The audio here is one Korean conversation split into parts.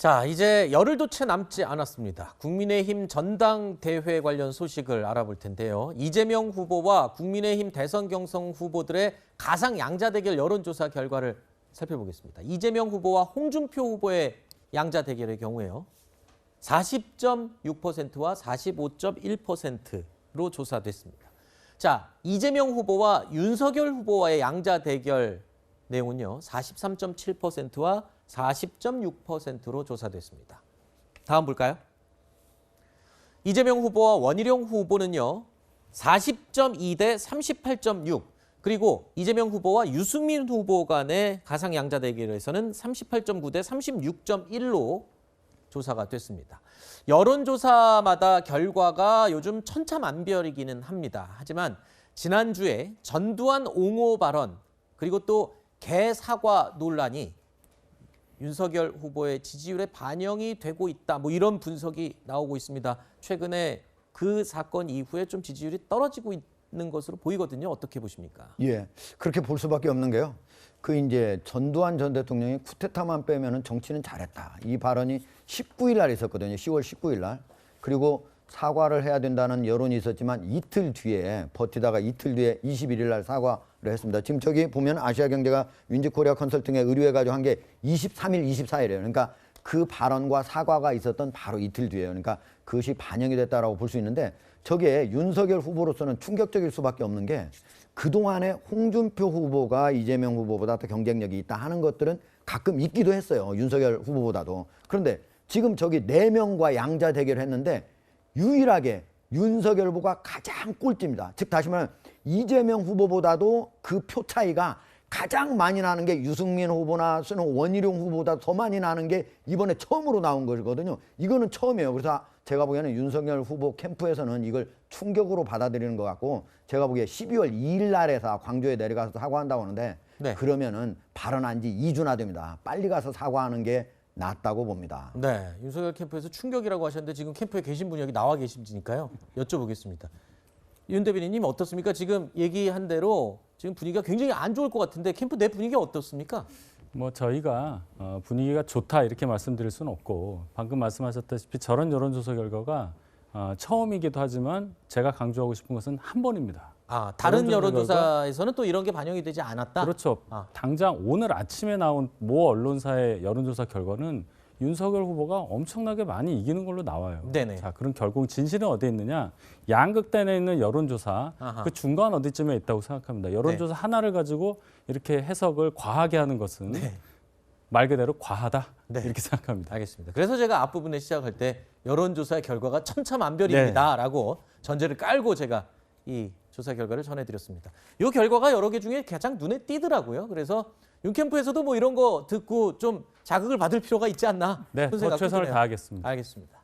자, 이제 열흘도 채 남지 않았습니다. 국민의힘 전당대회 관련 소식을 알아볼 텐데요. 이재명 후보와 국민의힘 대선 경선 후보들의 가상 양자 대결 여론조사 결과를 살펴보겠습니다. 이재명 후보와 홍준표 후보의 양자 대결의 경우에요. 40.6%와 45.1%로 조사됐습니다. 자, 이재명 후보와 윤석열 후보와의 양자 대결 내용은요. 43.7%와 40.6%로 조사됐습니다. 다음 볼까요? 이재명 후보와 원희룡 후보는요. 40.2 대 38.6, 그리고 이재명 후보와 유승민 후보 간의 가상 양자 대결에서는 38.9 대 36.1로 조사가 됐습니다. 여론조사마다 결과가 요즘 천차만별이기는 합니다. 하지만 지난주에 전두환 옹호 발언, 그리고 또 개 사과 논란이 윤석열 후보의 지지율에 반영이 되고 있다. 뭐 이런 분석이 나오고 있습니다. 최근에 그 사건 이후에 좀 지지율이 떨어지고 있는 것으로 보이거든요. 어떻게 보십니까? 예, 그렇게 볼 수밖에 없는 게요. 그 이제 전두환 전 대통령이 쿠데타만 빼면은 정치는 잘했다. 이 발언이 19일 날 있었거든요. 10월 19일 날. 그리고 사과를 해야 된다는 여론이 있었지만 이틀 뒤에 버티다가 이틀 뒤에 21일 날 사과를 했습니다. 지금 저기 보면 아시아경제가 윈지코리아 컨설팅에 의뢰해가지고 한 게 23일, 24일이에요. 그러니까 그 발언과 사과가 있었던 바로 이틀 뒤에요. 그러니까 그것이 반영이 됐다라고 볼 수 있는데 저게 윤석열 후보로서는 충격적일 수밖에 없는 게 그동안에 홍준표 후보가 이재명 후보보다 더 경쟁력이 있다 하는 것들은 가끔 있기도 했어요. 윤석열 후보보다도. 그런데 지금 저기 4명과 양자 대결을 했는데 유일하게 윤석열 후보가 가장 꼴찌입니다. 즉 다시 말하면 이재명 후보보다도 그 표 차이가 가장 많이 나는 게 유승민 후보나 원희룡 후보보다 더 많이 나는 게 이번에 처음으로 나온 거거든요. 이거는 처음이에요. 그래서 제가 보기에는 윤석열 후보 캠프에서는 이걸 충격으로 받아들이는 것 같고, 제가 보기에 12월 2일 날에서 광주에 내려가서 사과한다고 하는데 네. 그러면은 발언한 지 2주나 됩니다. 빨리 가서 사과하는 게 낫다고 봅니다. 네, 윤석열 캠프에서 충격이라고 하셨는데 지금 캠프에 계신 분이 여기 나와 계시니까요. 여쭤보겠습니다. 윤 대변인님 어떻습니까? 지금 얘기한 대로 지금 분위기가 굉장히 안 좋을 것 같은데 캠프 내 분위기가 어떻습니까? 뭐 저희가 분위기가 좋다 이렇게 말씀드릴 수는 없고, 방금 말씀하셨다시피 저런 여론조사 결과가 처음이기도 하지만 제가 강조하고 싶은 것은 한 번입니다. 아, 다른 여론조사에서는 또 이런 게 반영이 되지 않았다? 그렇죠. 당장 오늘 아침에 나온 모 언론사의 여론조사 결과는 윤석열 후보가 엄청나게 많이 이기는 걸로 나와요. 네네. 자, 그럼 결국 진실은 어디에 있느냐? 양극단에 있는 여론조사, 아하. 그 중간 어디쯤에 있다고 생각합니다. 여론조사 하나를 가지고 이렇게 해석을 과하게 하는 것은 네. 말 그대로 과하다 네. 이렇게 생각합니다. 알겠습니다. 그래서 제가 앞부분에 시작할 때 여론조사의 결과가 천차만별입니다라고 전제를 깔고 제가 이 조사 결과를 전해드렸습니다. 이 결과가 여러 개 중에 가장 눈에 띄더라고요. 그래서 윤 캠프에서도 뭐 이런 거 듣고 좀 자극을 받을 필요가 있지 않나. 네, 그런 더 생각도 최선을 드네요. 다하겠습니다. 알겠습니다.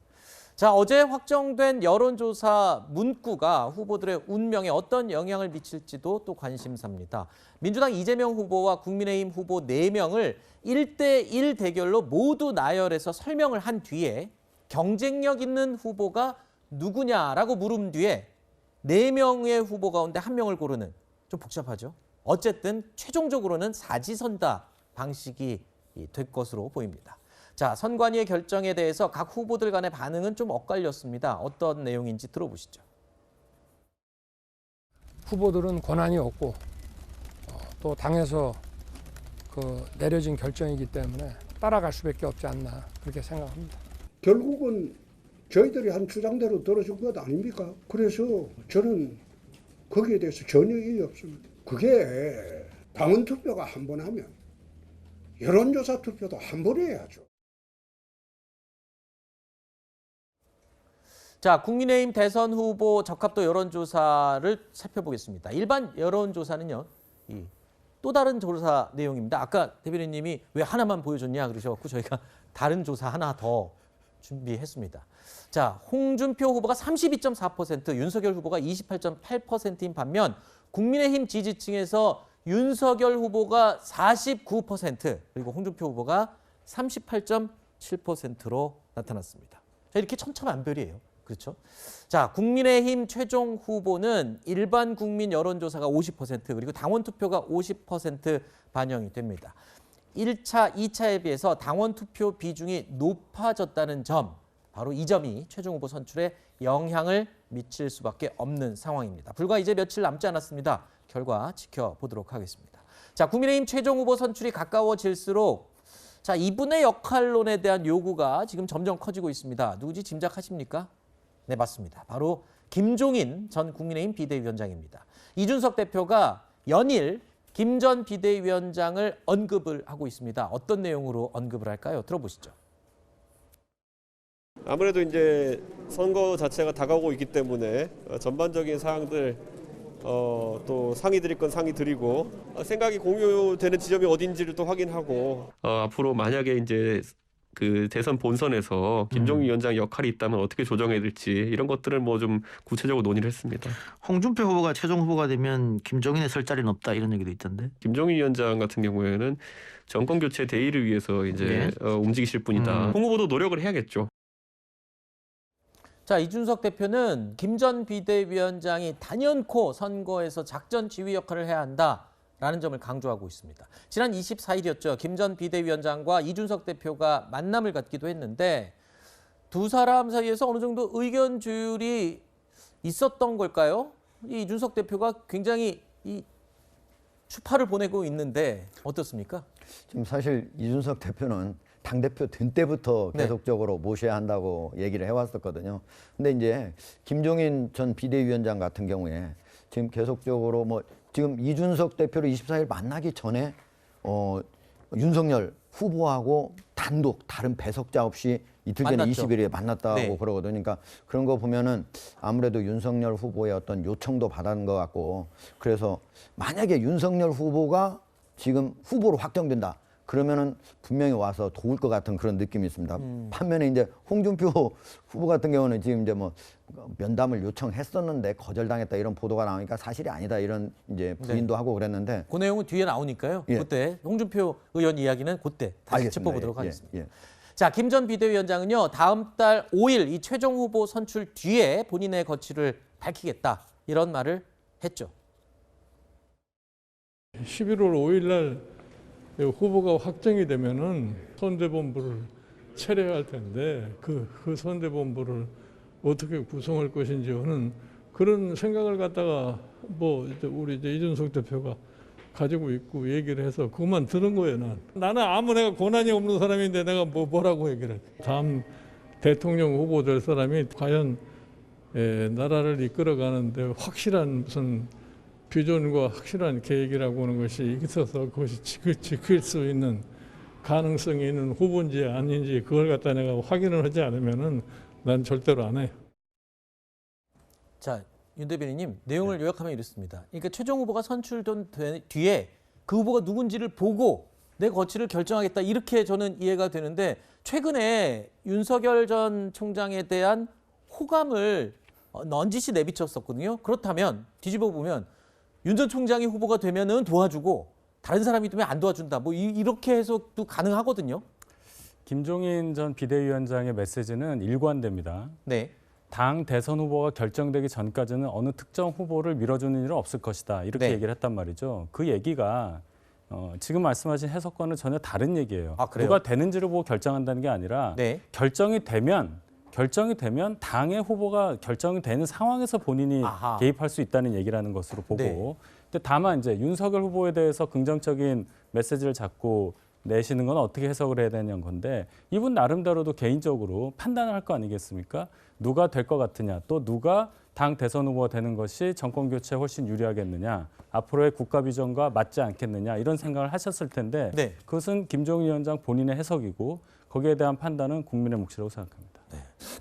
자, 어제 확정된 여론조사 문구가 후보들의 운명에 어떤 영향을 미칠지도 또 관심사입니다. 민주당 이재명 후보와 국민의힘 후보 4명을 1대1 대결로 모두 나열해서 설명을 한 뒤에 경쟁력 있는 후보가 누구냐라고 물은 뒤에 4명의 후보 가운데 1명을 고르는, 좀 복잡하죠. 어쨌든 최종적으로는 사지선다 방식이 될 것으로 보입니다. 자, 선관위의 결정에 대해서 각 후보들 간의 반응은 좀 엇갈렸습니다. 어떤 내용인지 들어보시죠. 후보들은 권한이 없고 또 당에서 내려진 결정이기 때문에 따라갈 수밖에 없지 않나 그렇게 생각합니다. 결국은 저희들이 한 주장대로 들어준 것 아닙니까? 그래서 저는 거기에 대해서 전혀 이의 없습니다. 그게 당원 투표가 한 번 하면 여론조사 투표도 한 번 해야죠. 자, 국민의힘 대선 후보 적합도 여론조사를 살펴보겠습니다. 일반 여론조사는요, 또 다른 조사 내용입니다. 아까 대변인님이 왜 하나만 보여줬냐 그러셔서 저희가 다른 조사 하나 더 준비했습니다. 자, 홍준표 후보가 32.4%, 윤석열 후보가 28.8%인 반면 국민의힘 지지층에서 윤석열 후보가 49%, 그리고 홍준표 후보가 38.7%로 나타났습니다. 자, 이렇게 천차만별이에요. 그렇죠? 자, 국민의힘 최종 후보는 일반 국민 여론조사가 50%, 그리고 당원 투표가 50% 반영이 됩니다. 1차, 2차에 비해서 당원 투표 비중이 높아졌다는 점, 바로 이 점이 최종 후보 선출에 영향을 미칠 수밖에 없는 상황입니다. 불과 이제 며칠 남지 않았습니다. 결과 지켜보도록 하겠습니다. 자, 국민의힘 최종 후보 선출이 가까워질수록 자, 이분의 역할론에 대한 요구가 지금 점점 커지고 있습니다. 누구지 짐작하십니까? 네, 맞습니다. 바로 김종인 전 국민의힘 비대위원장입니다. 이준석 대표가 연일 김 전 비대위원장을 언급을 하고 있습니다. 어떤 내용으로 언급을 할까요? 들어보시죠. 아무래도 이제 선거 자체가 다가오고 있기 때문에 전반적인 사항들 또 상의 드릴 건 상의 드리고 생각이 공유되는 지점이 어딘지를 또 확인하고 앞으로 만약에 이제 그 대선 본선에서 김종인 위원장 역할이 있다면 어떻게 조정해야 될지 이런 것들을 뭐 좀 구체적으로 논의를 했습니다. 홍준표 후보가 최종 후보가 되면 김종인의 설 자리는 없다 이런 얘기도 있던데. 김종인 위원장 같은 경우에는 정권 교체 대의를 위해서 이제 움직이실 분이다. 홍 후보도 노력을 해야겠죠. 자, 이준석 대표는 김 전 비대위원장이 단연코 선거에서 작전 지휘 역할을 해야 한다라는 점을 강조하고 있습니다. 지난 24일이었죠. 김 전 비대위원장과 이준석 대표가 만남을 갖기도 했는데 두 사람 사이에서 어느 정도 의견 조율이 있었던 걸까요? 이 이준석 대표가 굉장히 이 추파를 보내고 있는데 어떻습니까? 지금 사실 이준석 대표는 당대표 된 때부터 네. 계속적으로 모셔야 한다고 얘기를 해왔었거든요. 근데 이제 김종인 전 비대위원장 같은 경우에 지금 계속적으로 뭐 지금 이준석 대표를 24일 만나기 전에 윤석열 후보하고 단독 다른 배석자 없이 이틀 전에 만났죠. 20일에 만났다고 네. 그러거든요. 그러니까 그런 거 보면은 아무래도 윤석열 후보의 어떤 요청도 받은 것 같고 그래서 만약에 윤석열 후보가 지금 후보로 확정된다. 그러면은 분명히 와서 도울 것 같은 그런 느낌이 있습니다. 반면에 이제 홍준표 후보 같은 경우는 지금 이제 뭐 면담을 요청했었는데 거절당했다 이런 보도가 나오니까 사실이 아니다 이런 이제 부인도 하고 그랬는데 그 내용은 뒤에 나오니까요. 예. 그때 홍준표 의원 이야기는 그때 다시 알겠습니다. 짚어보도록 예, 하겠습니다. 예. 자, 김 전 비대위원장은요. 다음 달 5일 이 최종 후보 선출 뒤에 본인의 거취를 밝히겠다. 이런 말을 했죠. 11월 5일 날 후보가 확정이 되면은 선대본부를 철회할 텐데 그 선대본부를 어떻게 구성할 것인지는 그런 생각을 갖다가 뭐 이제 우리 이제 이준석 대표가 가지고 있고 얘기를 해서 그것만 들은 거예요. 나는 아무 내가 고난이 없는 사람인데 내가 뭐라고 얘기를 해. 다음 대통령 후보 될 사람이 과연 나라를 이끌어가는데 확실한 무슨 비전과 확실한 계획이라고 하는 것이 있어서 그것이 지킬 수 있는 가능성이 있는 후보인지 아닌지 그걸 갖다 내가 확인을 하지 않으면은 난 절대로 안 해요. 자, 윤 대변인님 내용을 요약하면 이렇습니다. 그러니까 최종 후보가 선출된 뒤에 그 후보가 누군지를 보고 내 거취를 결정하겠다 이렇게 저는 이해가 되는데 최근에 윤석열 전 총장에 대한 호감을 넌지시 내비쳤었거든요. 그렇다면 뒤집어 보면 윤 전 총장이 후보가 되면은 도와주고 다른 사람이 되면 안 도와준다. 뭐 이렇게 해석도 가능하거든요. 김종인 전 비대위원장의 메시지는 일관됩니다. 네. 당 대선 후보가 결정되기 전까지는 어느 특정 후보를 밀어주는 일은 없을 것이다. 이렇게 네. 얘기를 했단 말이죠. 그 얘기가 지금 말씀하신 해석과는 전혀 다른 얘기예요. 아, 그래요? 누가 되는지를 보고 결정한다는 게 아니라 네. 결정이 되면 당의 후보가 결정이 되는 상황에서 본인이 아하. 개입할 수 있다는 얘기라는 것으로 보고 네. 근데 다만 이제 윤석열 후보에 대해서 긍정적인 메시지를 자꾸 내시는 건 어떻게 해석을 해야 되냐는 건데 이분 나름대로도 개인적으로 판단을 할 거 아니겠습니까? 누가 될 것 같으냐 또 누가 당 대선 후보가 되는 것이 정권 교체에 훨씬 유리하겠느냐 앞으로의 국가 비전과 맞지 않겠느냐 이런 생각을 하셨을 텐데 네. 그것은 김종인 위원장 본인의 해석이고 거기에 대한 판단은 국민의 몫이라고 생각합니다.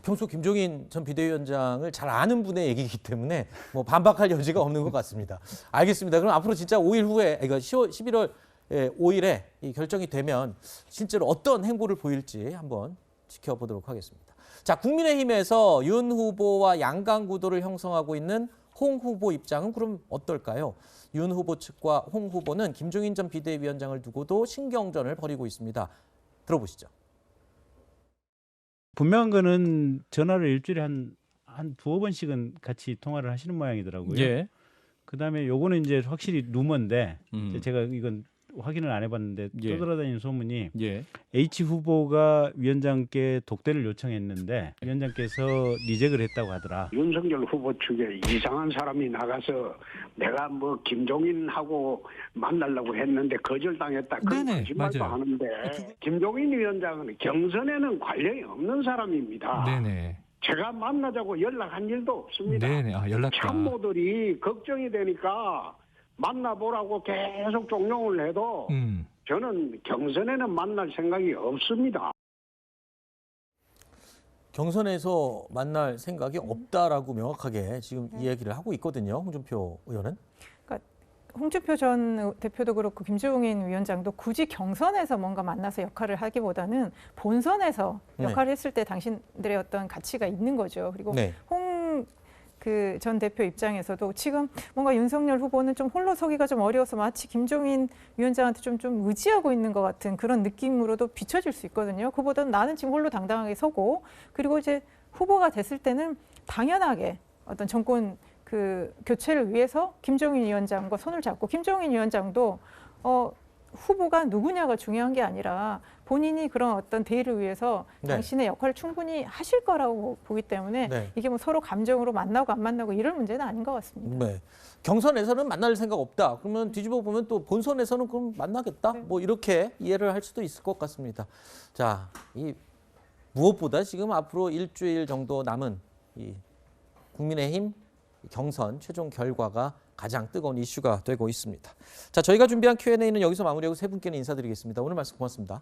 평소 김종인 전 비대위원장을 잘 아는 분의 얘기이기 때문에 뭐 반박할 여지가 없는 것 같습니다. 알겠습니다. 그럼 앞으로 진짜 5일 후에, 이거 11월 5일에 이 결정이 되면 실제로 어떤 행보를 보일지 한번 지켜보도록 하겠습니다. 자, 국민의힘에서 윤 후보와 양강 구도를 형성하고 있는 홍 후보 입장은 그럼 어떨까요? 윤 후보 측과 홍 후보는 김종인 전 비대위원장을 두고도 신경전을 벌이고 있습니다. 들어보시죠. 분명한 거는 전화를 일주일에 한 두어 번씩은 같이 통화를 하시는 모양이더라고요. 예. 그다음에 요거는 이제 확실히 루머인데 제가 이건 확인을 안 해봤는데 예. 떠돌아다니는 소문이 예. H 후보가 위원장께 독대를 요청했는데 위원장께서 리젝을 했다고 하더라. 윤석열 후보 측에 이상한 사람이 나가서 내가 뭐 김종인하고 만나려고 했는데 거절당했다. 그런 네네, 거짓말도 맞아요. 하는데 김종인 위원장은 경선에는 관련이 없는 사람입니다. 네네. 제가 만나자고 연락한 일도 없습니다. 네네. 아, 연락다. 참모들이 걱정이 되니까 만나보라고 계속 종용을 해도 저는 경선에는 만날 생각이 없습니다. 경선에서 만날 생각이 없다라고 명확하게 지금 이야기를 하고 있거든요. 홍준표 의원은. 그러니까 홍준표 전 대표도 그렇고 김종인 위원장도 굳이 경선에서 뭔가 만나서 역할을 하기보다는 본선에서 역할을 했을 때 당신들의 어떤 가치가 있는 거죠. 그리고 네. 그 전 대표 입장에서도 지금 뭔가 윤석열 후보는 좀 홀로 서기가 좀 어려워서 마치 김종인 위원장한테 좀 의지하고 있는 것 같은 그런 느낌으로도 비춰질 수 있거든요. 그보다는 나는 지금 홀로 당당하게 서고 그리고 이제 후보가 됐을 때는 당연하게 어떤 정권 그 교체를 위해서 김종인 위원장과 손을 잡고 김종인 위원장도 후보가 누구냐가 중요한 게 아니라 본인이 그런 어떤 대의를 위해서 네. 당신의 역할을 충분히 하실 거라고 보기 때문에 네. 이게 뭐 서로 감정으로 만나고 안 만나고 이럴 문제는 아닌 것 같습니다. 네. 경선에서는 만날 생각 없다. 그러면 뒤집어 보면 또 본선에서는 그럼 만나겠다. 네. 뭐 이렇게 이해를 할 수도 있을 것 같습니다. 자, 이 무엇보다 지금 앞으로 일주일 정도 남은 이 국민의힘 경선 최종 결과가 가장 뜨거운 이슈가 되고 있습니다. 자, 저희가 준비한 Q&A는 여기서 마무리하고 세 분께는 인사드리겠습니다. 오늘 말씀 고맙습니다.